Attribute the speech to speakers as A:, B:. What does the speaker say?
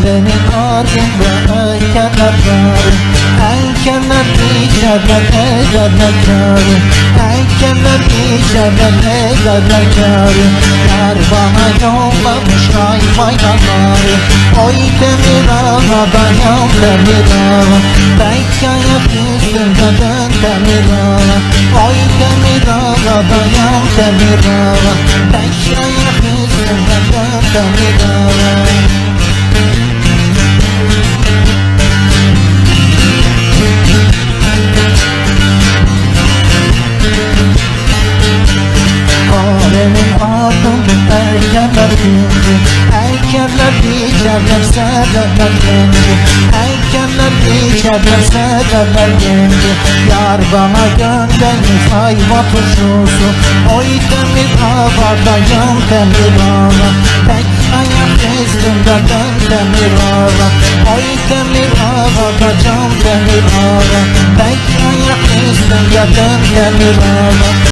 A: Karenin ardında öykeler var. Eykeler içerler ederler kârı. Eykeler içerler ederler kârı. Yar bana yollamış ay faydaları. Oy demir ağa dayan demir ağa. Belki ayak üstünde dön demir ağa. Oy demir ağa dayan demir ağa. Belki ayak üstünde dön demir ağa. Karenin ardında eykeler dindi. Eykeler içerler severler kendi. Eykeler içerler severler kendi. Yar bana göndermiş ayva turşusu. Oy demir ağa dayan demir ağa. Tek ayak üstünde dön demir ağa. Oy demir ağa dayan demir ağa. Tek ayak üstünde dön demir ağa.